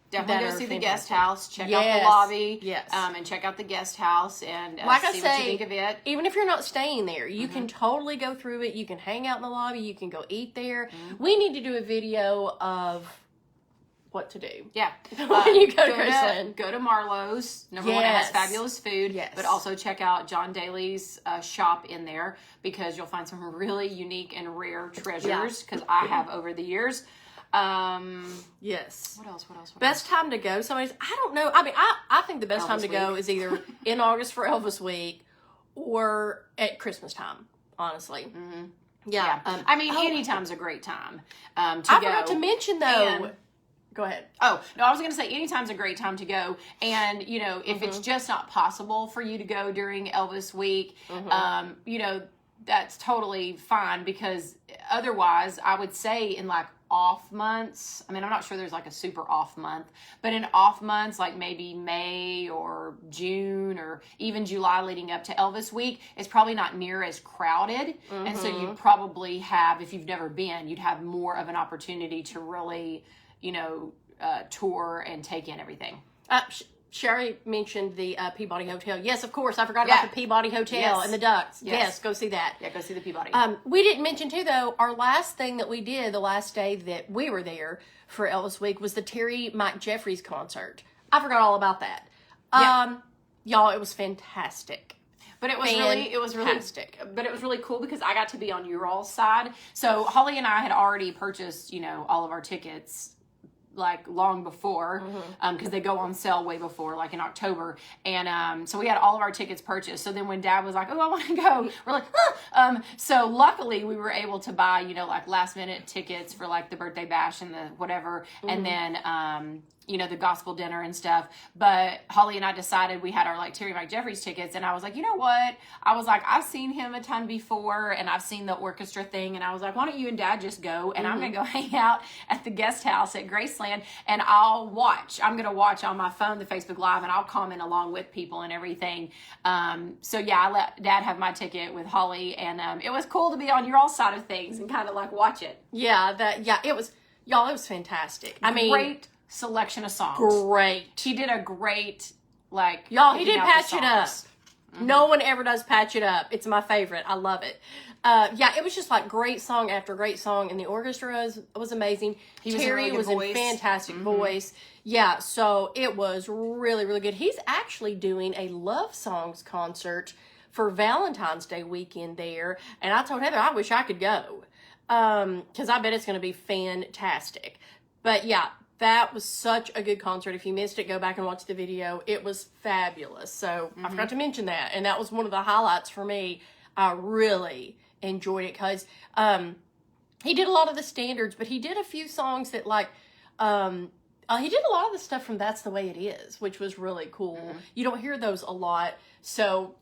Definitely go see the guest house. Check out the lobby. Yes. And check out the guest house and like see what you think of it. Even if you're not staying there, you can totally go through it. You can hang out in the lobby. You can go eat there. We need to do a video of what to do. Yeah. When you go to Graceland. Go to Marlowe's. Number one, it has Yes. fabulous food. Yes. But also check out John Daly's shop in there because you'll find some really unique and rare treasures because I have over the years. Yes. What else? Best time to go. I don't know. I mean, I think the best time to go is either in August for Elvis Week or at Christmas time, honestly. Mm-hmm. Yeah. I mean, any time's a great time to I go. forgot to mention, though. Go ahead. Oh, no, I was going to say anytime's a great time to go. And, you know, if it's just not possible for you to go during Elvis Week, you know, that's totally fine because otherwise I would say in like off months, I mean, I'm not sure there's like a super off month, but in off months, like maybe May or June or even July leading up to Elvis Week, it's probably not near as crowded. And so you probably have, if you've never been, you'd have more of an opportunity to really, you know, tour and take in everything. Sherry mentioned the Peabody Hotel. Yes, of course. I forgot about the Peabody Hotel and the Ducks. Yes, go see that. Yeah, go see the Peabody. We didn't mention, too, though, our last thing that we did the last day that we were there for Elvis Week was the Terry Mike Jeffries concert. I forgot all about that. Y'all, it was fantastic. But it was really cool because I got to be on your all's side. So Holly and I had already purchased, you know, all of our tickets like long before because they go on sale way before, like in October, and so we had all of our tickets purchased. So then when Dad was like, oh, I want to go, we're like, so luckily we were able to buy, you know, like last minute tickets for like the birthday bash and the whatever, and then you know, the gospel dinner and stuff. But Holly and I decided we had our like Terry Mike Jeffries tickets, and I was like, you know what? I was like, I've seen him a ton before, and I've seen the orchestra thing, and I was like, why don't you and Dad just go, and I'm gonna go hang out at the guest house at Graceland, and I'll watch. I'm gonna watch on my phone the Facebook Live, and I'll comment along with people and everything. So yeah, I let Dad have my ticket with Holly, and it was cool to be on your all side of things and kind of like watch it. It was, y'all, it was fantastic. I mean, great selection of songs. Great. He did a great, like, y'all, he did patch it up. No one ever does patch it up. It's my favorite. I love it. It was just like great song after great song, and the orchestra was amazing. Terry was in fantastic voice. Yeah, so it was really, really good. He's actually doing a love songs concert for Valentine's Day weekend there, and I told Heather I wish I could go because I bet it's going to be fantastic. But yeah, that was such a good concert. If you missed it, go back and watch the video. It was fabulous. So I forgot to mention that. And that was one of the highlights for me. I really enjoyed it because he did a lot of the standards, but he did a few songs that like, he did a lot of the stuff from That's the Way It Is, which was really cool. You don't hear those a lot. So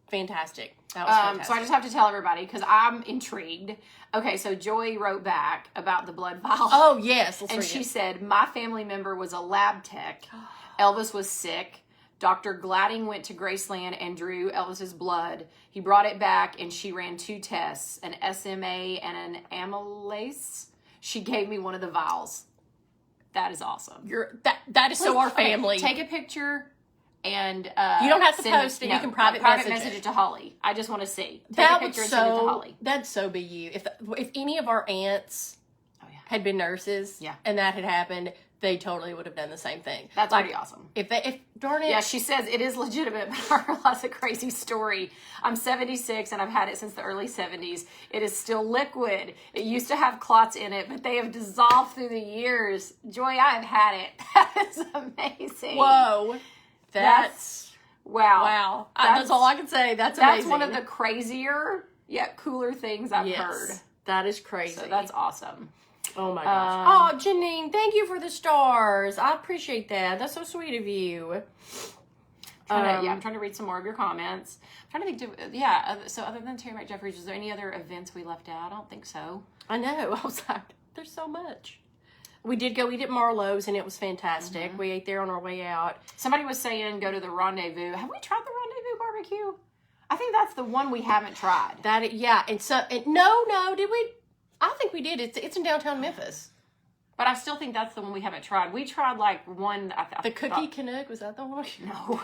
fantastic. That was fantastic. So I just have to tell everybody because I'm intrigued. Okay, so Joy wrote back about the blood vial. Oh, yes. And she said, my family member was a lab tech. Elvis was sick. Dr. Gladding went to Graceland and drew Elvis's blood. He brought it back and she ran 2 tests, an SMA and an amylase. She gave me one of the vials. That is awesome. That is so our family. Okay, take a picture. And you don't have to post it. You can private message it to Holly. I just want to see. Take that a picture would and send it to Holly. That'd so be you. If any of our aunts had been nurses, and that had happened, they totally would have done the same thing. That's pretty awesome. If darn it. Yeah, she says it is legitimate, but I realize a crazy story. I'm 76 and I've had it since the early 70s. It is still liquid. It used to have clots in it, but they have dissolved through the years. Joy, I have had it. That is amazing. Whoa. That's wow. That's all I can say. That's amazing. That's one of the crazier yet cooler things I've heard. That is crazy. So that's awesome. Oh my gosh. Janine, thank you for the stars. I appreciate that. That's so sweet of you. I'm trying to read some more of your comments. I'm trying to think. So other than Terry Mike Jeffries, is there any other events we left out? I don't think so. I know. I was like, there's so much. We did go eat at Marlowe's, and it was fantastic. We ate there on our way out. Somebody was saying go to the Rendezvous. Have we tried the Rendezvous barbecue? I think that's the one we haven't tried. No, did we? I think we did. It's in downtown Memphis. But I still think that's the one we haven't tried. We tried like one. The Cookie Canuck, was that the one? No.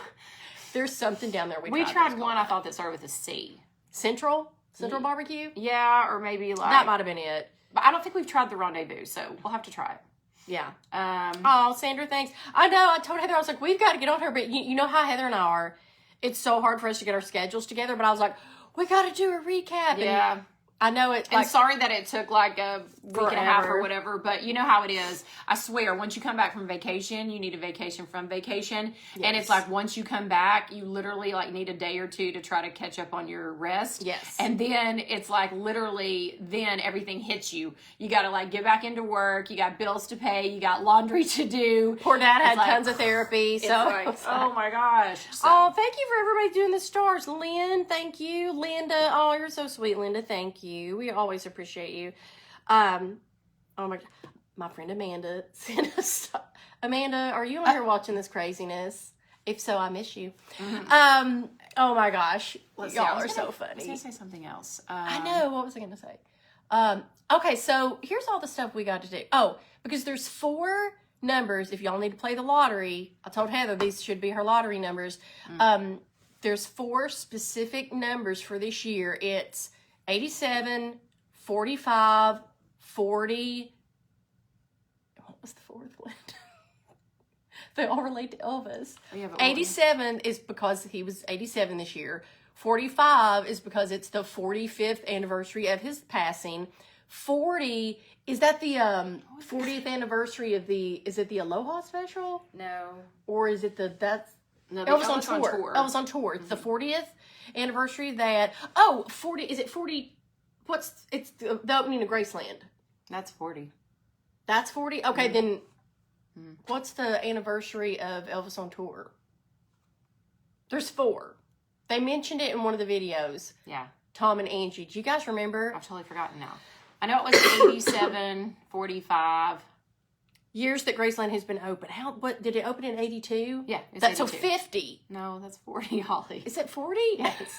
There's something down there we tried one I thought that started with a C. Central Barbecue? Yeah, or maybe like. That might have been it. But I don't think we've tried the Rendezvous, so we'll have to try it. Yeah. Um, Oh, Sandra, thanks. I know. I told Heather, I was like, we've got to get on her, but you know how Heather and I are. It's so hard for us to get our schedules together, but I was like, we got to do a recap. yeah. And I know it. And sorry that it took like a week and a half or Forever. whatever, but you know how it is. I swear, once you come back from vacation, you need a vacation from vacation. And it's like once you come back, you literally like need a day or two to try to catch up on your rest. Yes. And then it's like literally then everything hits you. You got to like get back into work. You got bills to pay. You got laundry to do. Poor Dad had like- tons of therapy. So, Oh my gosh. So- oh, thank you for everybody doing the stars. Lynn, thank you. Linda, oh, you're so sweet, Linda. Thank you. We always appreciate you. Oh my, my friend Amanda sent us. Amanda, are you on here watching this craziness? If so, I miss you. Oh my gosh, Let's see, y'all I was are so gonna- funny. I was going to say something else. I know. What was I going to say? Okay, so here's all the stuff we got to do. Oh, because there's 4 numbers. If y'all need to play the lottery, I told Heather these should be her lottery numbers. There's 4 specific numbers for this year. It's 87, 45, 40. What was the 4th one? They all relate to Elvis. Yeah, but 87 is because he was 87 this year. 45 is because it's the 45th anniversary of his passing. 40, is that the 40th anniversary of is it the Aloha special? No. Or is it that's No, Elvis on tour. Elvis on tour. It's the 40th anniversary that, 40, is it 40, it's the opening of Graceland. That's 40. That's 40? Okay, then what's the anniversary of Elvis on tour? There's 4. They mentioned it in one of the videos. Yeah. Tom and Angie. Do you guys remember? I've totally forgotten now. I know it was 87, 45. Years that Graceland has been open. What did it open in 82? Yeah, it's That's 82. so 50. No, that's 40, Holly. Is it 40? Yes. It's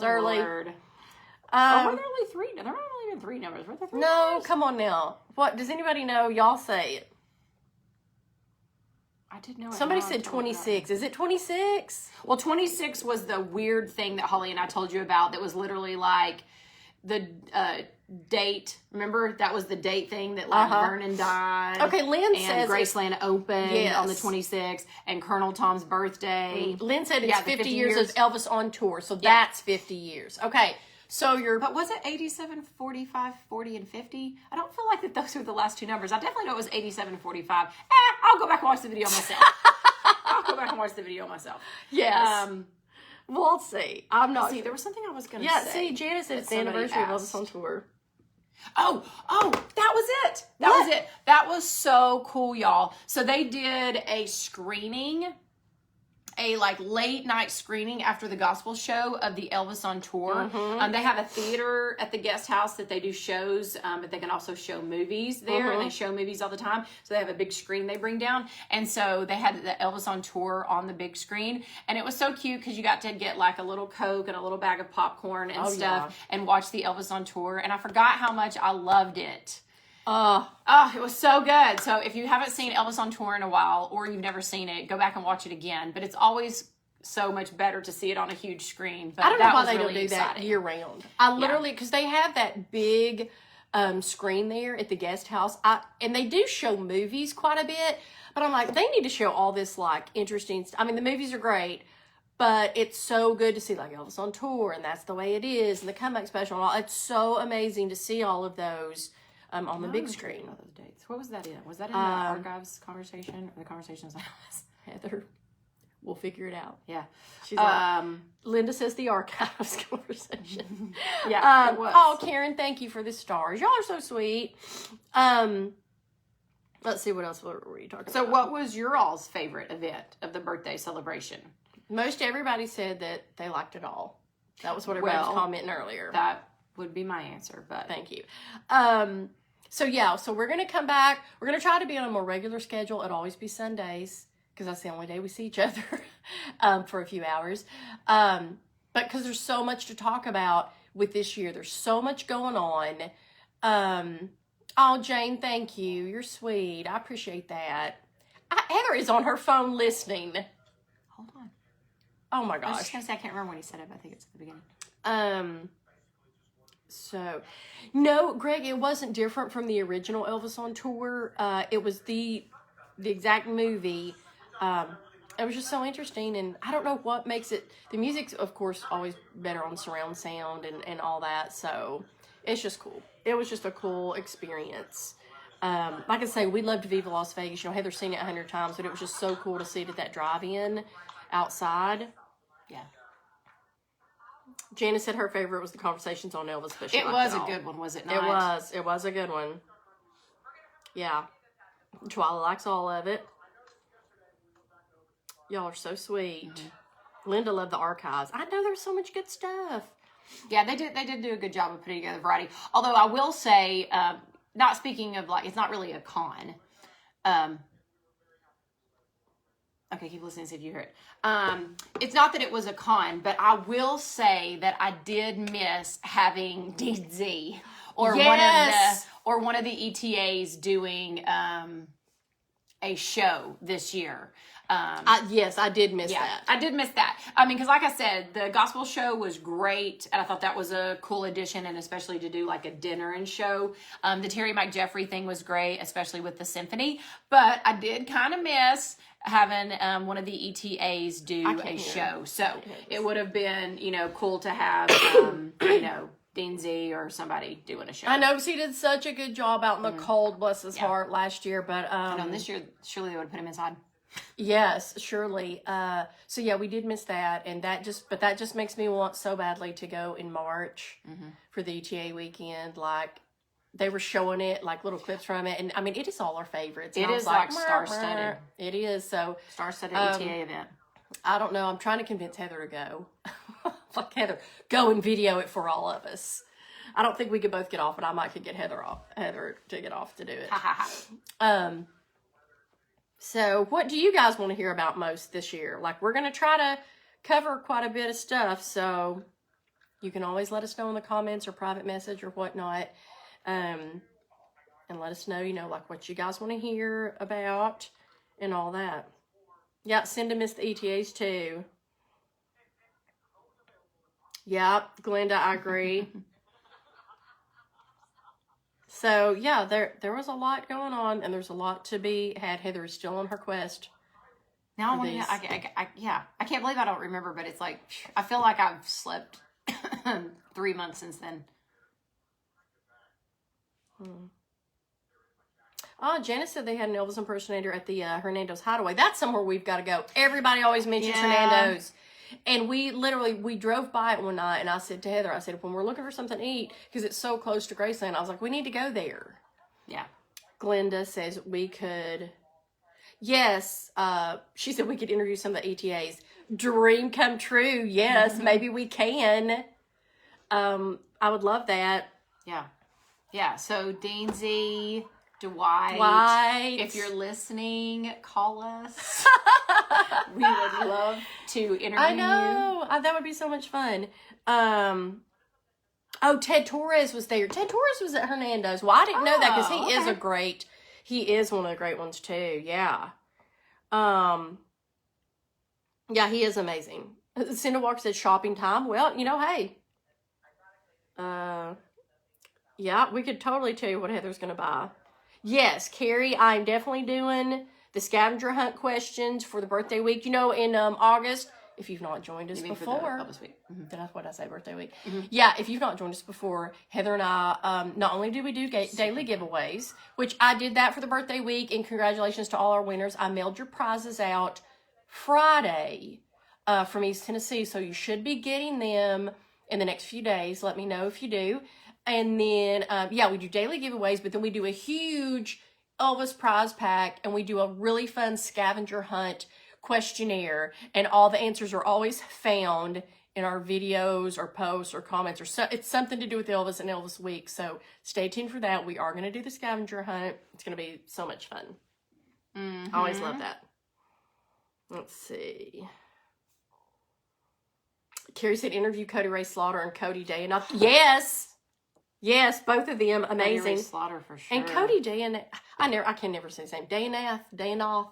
early. Lord. Were there only 3? There weren't only even 3 numbers. Were there 3 No, numbers? come on now. What does anybody know? Y'all say it. I did know it. Somebody now, said I totally 26. Is it 26? forgot. Well, 26 was the weird thing that Holly and I told you about that was literally like the date. Remember? That was the date thing that like Vernon died. Okay, Lynn and says Graceland opened on the Yes. 26th and Colonel Tom's birthday. Lynn said it's Yeah, the 50 years of Elvis on tour. So that's 50 years. Okay. So you're But was it 87, 45, 40, and 50? I don't feel like that those were the last 2 numbers. I definitely know it was 87 and 45. I'll go back and watch the video myself. I'll go back and watch the video myself. yes. We'll see. I'm not. See, there was something I was going to Yeah. say. See, Janice said it's the somebody anniversary of asked. Elvis on tour. Oh, that was it. That was it. That was so cool, y'all. So they did a screening, a like late night screening after the gospel show of the Elvis on tour. They have a theater at the guest house that they do shows, but they can also show movies there, and they show movies all the time. So they have a big screen they bring down, and so they had the Elvis on tour on the big screen, and it was so cute because you got to get like a little Coke and a little bag of popcorn and stuff, and watch the Elvis on tour. And I forgot how much I loved it. Oh, it was so good. So if you haven't seen Elvis on tour in a while, or you've never seen it, go back and watch it again. But it's always so much better to see it on a huge screen. But I don't know that why was they really don't do exciting. that year round. I literally, because they have that big screen there at the guest house. And they do show movies quite a bit. But I'm like, they need to show all this like interesting stuff. I mean, the movies are great. But it's so good to see like Elvis on tour. And that's the way it is. And the comeback special and all. It's so amazing to see all of those on the big screen. Those dates. What was that in? Was that in the archives conversation or the conversations on Elvis? Heather, we'll figure it out. Yeah. She's like, Linda says the archives conversation. Yeah. It was. Oh, Karen, thank you for the stars. Y'all are so sweet. Let's see what else were we talking So about. what was your all's favorite event of the birthday celebration? Most everybody said that they liked it all. That was what everybody was commenting earlier. That would be my answer, but Thank you. So we're going to come back. We're going to try to be on a more regular schedule. It'll always be Sundays because that's the only day we see each other for a few hours. But because there's so much to talk about with this year. There's so much going on. Oh, Jane, thank you. You're sweet. I appreciate that. Heather is on her phone listening. hold on. Oh my I was gosh. just going to say, I can't remember when he said it, but I think it's at the beginning. So, no, Greg, it wasn't different from the original Elvis on tour. It was the exact movie. It was just so interesting, and I don't know what makes it. The music's, of course, always better on surround sound and all that, so it's just cool. It was just a cool experience. Like I say, we loved Viva Las Vegas. You know, Heather's seen it 100 times, but it was just so cool to see it at that drive-in outside. Yeah. Janice said her favorite was the Conversations on Elvis, but it was a good one, was it not? It was a good one. Yeah. Twyla likes all of it. Y'all are so sweet. Mm-hmm. Linda loved the archives. I know there's so much good stuff. Yeah, they did do a good job of putting together variety. Although I will say, not speaking of like, it's not really a con. Okay, keep listening, see if you hear it. It's not that it was a con, but I will say that I did miss having DZ or one of the ETAs doing a show this year. Yes, I did miss that. I did miss that. I mean, because like I said, the gospel show was great, and I thought that was a cool addition, and especially to do like a dinner and show. The Terry Mike Jeffrey thing was great, especially with the symphony. But I did kind of miss having one of the ETAs do a show. So it would have been, cool to have, Dean Z or somebody doing a show. I know, because he did such a good job out in the cold, bless his heart, last year. But and this year, surely they would have put him inside. Yes, surely. So yeah, we did miss that, and that just makes me want so badly to go in March for the ETA weekend. Like they were showing it, like little clips from it, and I mean, it is all our favorites. It is like star-studded. It is so star-studded ETA event. I don't know. I'm trying to convince Heather to go. Like Heather, go and video it for all of us. I don't think we could both get off, but I might could get Heather to get off to do it. So what do you guys want to hear about most this year? Like, we're going to try to cover quite a bit of stuff, so you can always let us know in the comments or private message or whatnot, and let us know, like what you guys want to hear about and all that. Yeah, Cinda missed the ETAs too. Yeah, Glenda, I agree. So, yeah, there was a lot going on, and there's a lot to be had. Heather is still on her quest. Now I want to, I can't believe I don't remember, but it's like, I feel like I've slept 3 months since then. Janice said they had an Elvis impersonator at the Hernando's Hideaway. That's somewhere we've got to go. Everybody always mentions Hernando's. And we drove by it one night, and I said to Heather, when we're looking for something to eat, because it's so close to Graceland, I was like, we need to go there. Yeah. Glenda says we could. Yes. She said we could interview some of the ETAs. Dream come true. Yes, maybe we can. I would love that. Yeah. Yeah. So Dean Z, Dwight, if you're listening, call us. We would love to interview you. I know. That would be so much fun. Ted Torres was there. Ted Torres was at Hernando's. Well, I didn't know that because he is one of the great ones too. Yeah. Yeah, he is amazing. Cinda Walker said shopping time. Well, hey. Yeah, we could totally tell you what Heather's going to buy. Yes, Carrie, I'm definitely doing the scavenger hunt questions for the birthday week. In August, if you've not joined us before. For the Elvis Week. What did I say, birthday week? Yeah, if you've not joined us before, Heather and I, not only do we do daily giveaways, which I did that for the birthday week, and congratulations to all our winners. I mailed your prizes out Friday from East Tennessee, so you should be getting them in the next few days. Let me know if you do. And then, we do daily giveaways, but then we do a huge Elvis prize pack, and we do a really fun scavenger hunt questionnaire, and all the answers are always found in our videos or posts or comments, or it's something to do with Elvis and Elvis Week. So stay tuned for that. We are going to do the scavenger hunt. It's going to be so much fun. I always love that. Let's see. Carrie said interview Cody Ray Slaughter and Cody Day and Yes, both of them amazing. Cody Ray Slaughter for sure. And Cody Day and I can never say his name. Dayanoth.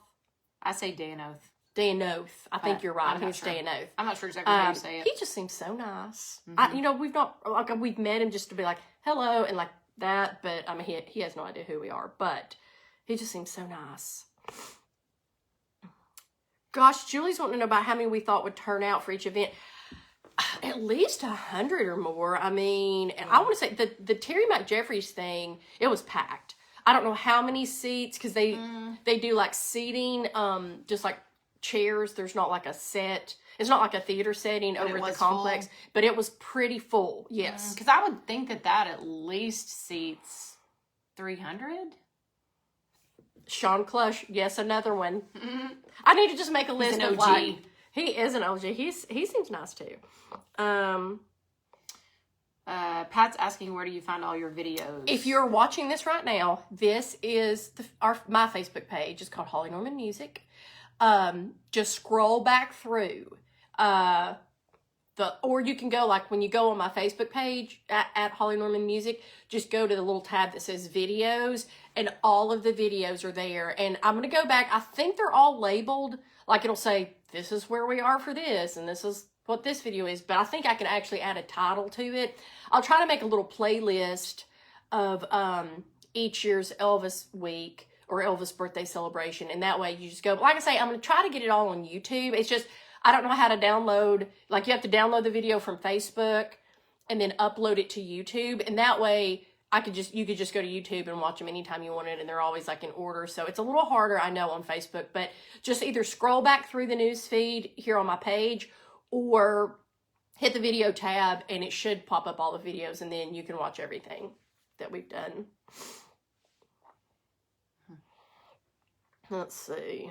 I say Dayanoth. Danoth. I think you're right. I'm I think not it's sure. Danoth. I'm not sure exactly how you say it. He just seems so nice. We've met him just to be like, hello, and like that, but I mean, he has no idea who we are, but he just seems so nice. Gosh, Julie's wanting to know about how many we thought would turn out for each event. At least 100 or more. I mean, and I want to say the Terry Jeffries thing, it was packed. I don't know how many seats, because they do like seating, just like chairs. There's not like a set. It's not like a theater setting over at the complex, but it was pretty full. Yes. Because I would think that at least seats 300. Sean Clush, yes, another one. I need to just make a list of like, he is an OG. He seems nice too. Pat's asking, where do you find all your videos? If you're watching this right now, this is my Facebook page. It's called Holly Norman Music. Just scroll back through. Or you can go, like when you go on my Facebook page at Holly Norman Music, just go to the little tab that says videos, and all of the videos are there. And I'm going to go back. I think they're all labeled. Like it'll say, this is where we are for this, and this is what this video is. But I think I can actually add a title to it. I'll try to make a little playlist of each year's Elvis week or Elvis birthday celebration. And that way you just go, like I say, I'm going to try to get it all on YouTube. It's just, I don't know how to download, like you have to download the video from Facebook and then upload it to YouTube. And that way you could just go to YouTube and watch them anytime you wanted, and they're always like in order. So it's a little harder, I know, on Facebook, but just either scroll back through the news feed here on my page or hit the video tab and it should pop up all the videos, and then you can watch everything that we've done. Let's see.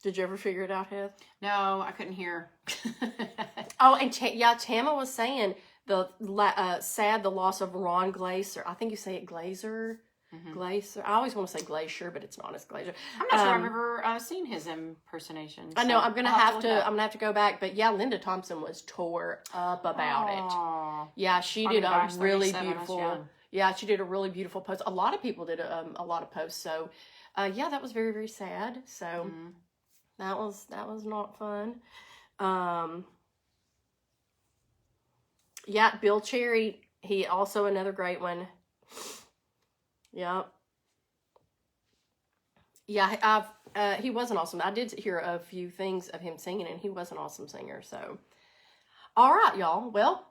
Did you ever figure it out, Heath? No, I couldn't hear. Oh, and Tama was saying the loss of Ron Glazer. I think you say it Glazer. Glazer. I always want to say Glacier, but it's not. It's Glazer. I'm not sure I've ever seen his impersonation. I know. I'm gonna have to go back. But yeah, Linda Thompson was tore up about it. Yeah, she did a really beautiful. Yeah, she did a really beautiful post. A lot of people did a lot of posts. So, yeah, that was very, very sad. So. That was not fun. Yeah, Bill Cherry, he also another great one. Yep. Yeah, he was an awesome. I did hear a few things of him singing, and he was an awesome singer. So, all right, y'all. Well,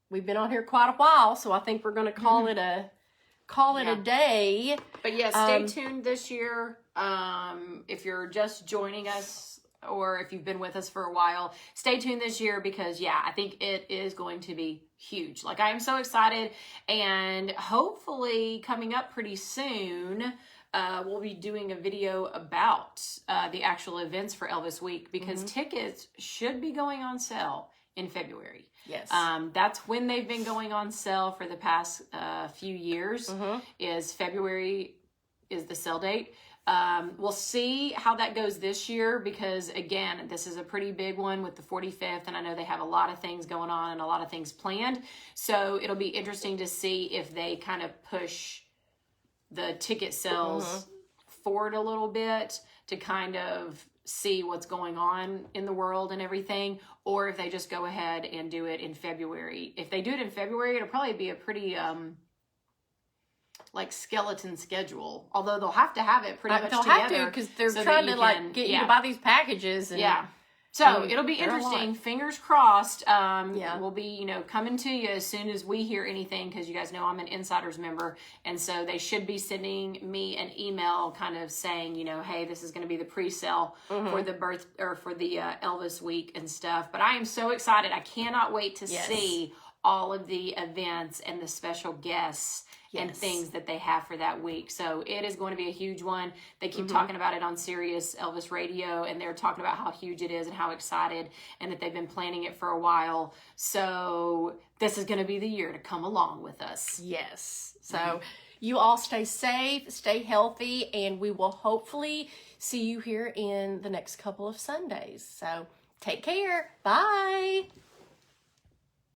we've been on here quite a while, so I think we're going to call it a day. But yeah, stay tuned this year. If you're just joining us or if you've been with us for a while, stay tuned this year because I think it is going to be huge. Like, I am so excited, and hopefully coming up pretty soon, we'll be doing a video about the actual events for Elvis Week, because tickets should be going on sale in February. Yes. That's when they've been going on sale for the past few years. Is February is the sale date. We'll see how that goes this year, because again, this is a pretty big one with the 45th, and I know they have a lot of things going on and a lot of things planned. So it'll be interesting to see if they kind of push the ticket sales forward a little bit to kind of see what's going on in the world and everything, or if they just go ahead and do it in February. If they do it in February, it'll probably be a pretty like skeleton schedule, although they'll have to have it pretty much together. They'll have to, because they're trying to like get you to buy these packages. And, so it'll be interesting. Fingers crossed. We'll be, coming to you as soon as we hear anything, because you guys know I'm an Insiders member, and so they should be sending me an email kind of saying, hey, this is going to be the pre-sale for the Elvis week and stuff. But I am so excited. I cannot wait to see all of the events and the special guests and things that they have for that week. So it is going to be a huge one. They keep talking about it on Sirius Elvis Radio, and they're talking about how huge it is and how excited, and that they've been planning it for a while. So this is going to be the year to come along with us. Yes. So you all stay safe, stay healthy, and we will hopefully see you here in the next couple of Sundays. So take care. Bye.